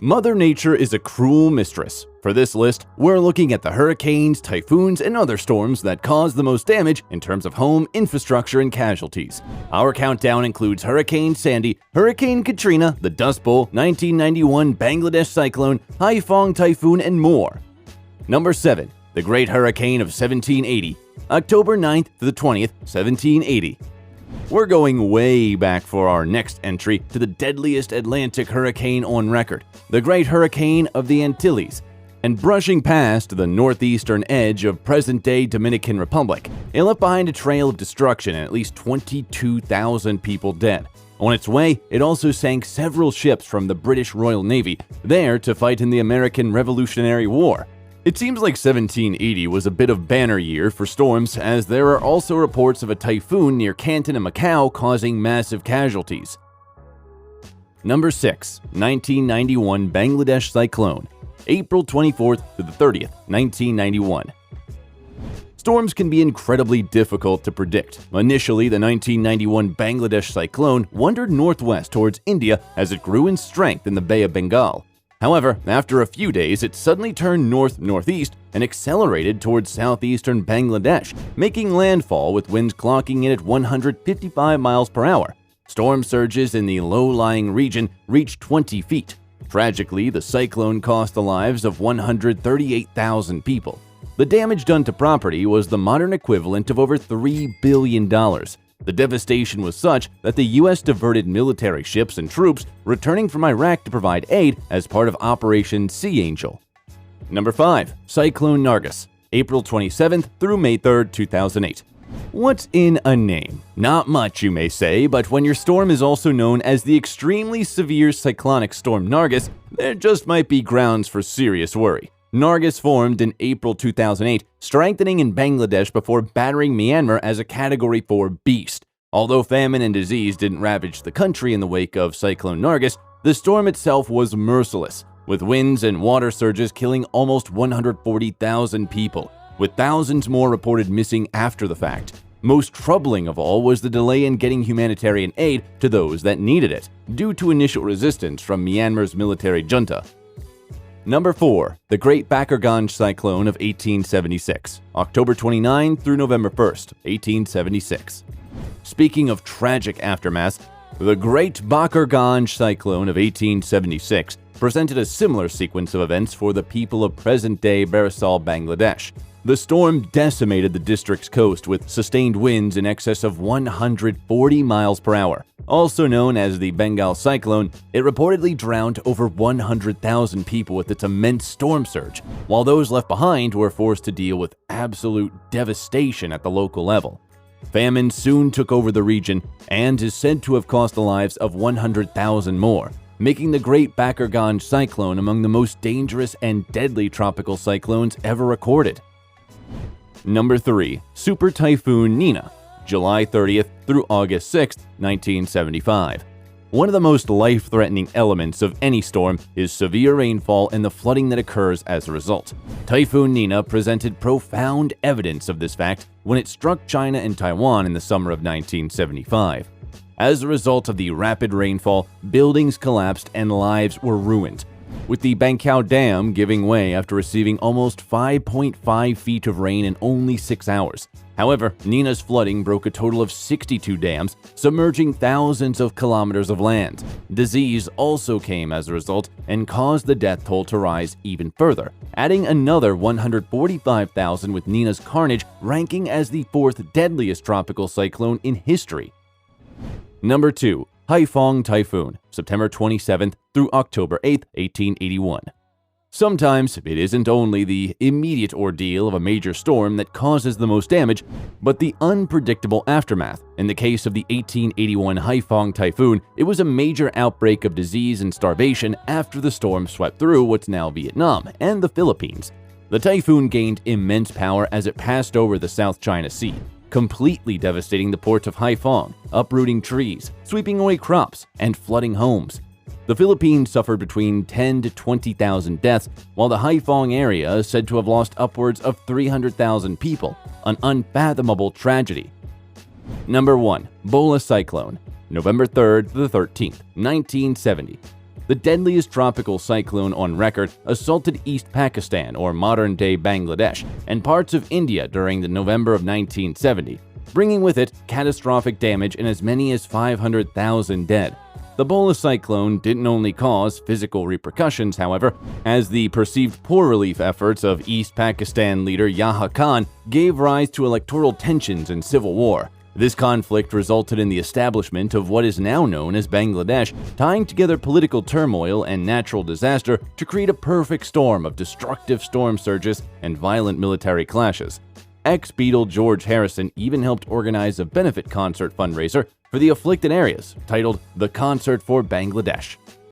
Mother Nature is a cruel mistress. For this list, we're looking at the hurricanes, typhoons, and other storms that cause the most damage in terms of home, infrastructure, and casualties. Our countdown includes Hurricane Sandy, Hurricane Katrina, the Dust Bowl, 1991 Bangladesh Cyclone, Haiphong Typhoon, and more. Number 7. The Great Hurricane of 1780, October 9th to the 20th, 1780. We're going way back for our next entry to the deadliest Atlantic hurricane on record, the Great Hurricane of the Antilles, and brushing past the northeastern edge of present-day Dominican Republic, it left behind a trail of destruction and at least 22,000 people dead. On its way, it also sank several ships from the British Royal Navy, there to fight in the American Revolutionary War. It seems like 1780 was a bit of banner year for storms, as there are also reports of a typhoon near Canton and Macau causing massive casualties. Number 6. 1991 Bangladesh Cyclone, April 24th to the 30th, 1991. Storms can be incredibly difficult to predict. Initially, the 1991 Bangladesh Cyclone wandered northwest towards India as it grew in strength in the Bay of Bengal. However, after a few days, it suddenly turned north-northeast and accelerated towards southeastern Bangladesh, making landfall with winds clocking in at 155 miles per hour. Storm surges in the low-lying region reached 20 feet. Tragically, the cyclone cost the lives of 138,000 people. The damage done to property was the modern equivalent of over $3 billion. The devastation was such that the U.S. diverted military ships and troops returning from Iraq to provide aid as part of Operation Sea Angel. Number 5. Cyclone NARGIS, April 27th through May 3rd, 2008. What's in a name? Not much, you may say, but when your storm is also known as the extremely severe cyclonic storm NARGIS, there just might be grounds for serious worry. NARGIS formed in April 2008, strengthening in Bangladesh before battering Myanmar as a Category 4 beast. Although famine and disease didn't ravage the country in the wake of Cyclone NARGIS, the storm itself was merciless, with winds and water surges killing almost 140,000 people, with thousands more reported missing after the fact. Most troubling of all was the delay in getting humanitarian aid to those that needed it, due to initial resistance from Myanmar's military junta. Number 4. The Great BACKERGANJ Cyclone of 1876, October 29 through November 1st, 1876. Speaking of tragic aftermath, the Great BACKERGANJ Cyclone of 1876 presented a similar sequence of events for the people of present-day Barisal, Bangladesh. The storm decimated the district's coast with sustained winds in excess of 140 miles per hour. Also known as the Bengal Cyclone, it reportedly drowned over 100,000 people with its immense storm surge, while those left behind were forced to deal with absolute devastation at the local level. Famine soon took over the region and is said to have cost the lives of 100,000 more, making the Great BACKERGANJ Cyclone among the most dangerous and deadly tropical cyclones ever recorded. Number 3. Super Typhoon Nina, July 30th through August 6th, 1975. One of the most life-threatening elements of any storm is severe rainfall and the flooding that occurs as a result. Typhoon Nina presented profound evidence of this fact when it struck China and Taiwan in the summer of 1975. As a result of the rapid rainfall, buildings collapsed and lives were ruined, with the Bangkao Dam giving way after receiving almost 5.5 feet of rain in only 6 hours. However, Nina's flooding broke a total of 62 dams, submerging thousands of kilometers of land. Disease also came as a result and caused the death toll to rise even further, adding another 145,000, with Nina's carnage ranking as the 4th deadliest tropical cyclone in history. Number 2. Haiphong Typhoon, September 27th through October 8th, 1881. Sometimes it isn't only the immediate ordeal of a major storm that causes the most damage, but the unpredictable aftermath. In the case of the 1881 Haiphong Typhoon, it was a major outbreak of disease and starvation after the storm swept through what's now Vietnam and the Philippines. The typhoon gained immense power as it passed over the South China Sea, completely devastating the port of Haiphong, uprooting trees, sweeping away crops, and flooding homes. The Philippines suffered between 10 to 20,000 deaths, while the Haiphong area is said to have lost upwards of 300,000 people, an unfathomable tragedy. Number 1. BHOLA Cyclone, November 3rd to the 13th, 1970. the deadliest tropical cyclone on record assaulted East Pakistan, or modern-day Bangladesh, and parts of India during the November of 1970, bringing with it catastrophic damage and as many as 500,000 dead. The BHOLA cyclone didn't only cause physical repercussions, however, as the perceived poor relief efforts of East Pakistan leader Yahya Khan gave rise to electoral tensions and civil war. This conflict resulted in the establishment of what is now known as Bangladesh, tying together political turmoil and natural disaster to create a perfect storm of destructive storm surges and violent military clashes. Ex-Beatle George Harrison even helped organize a benefit concert fundraiser for the afflicted areas, titled The Concert for Bangladesh.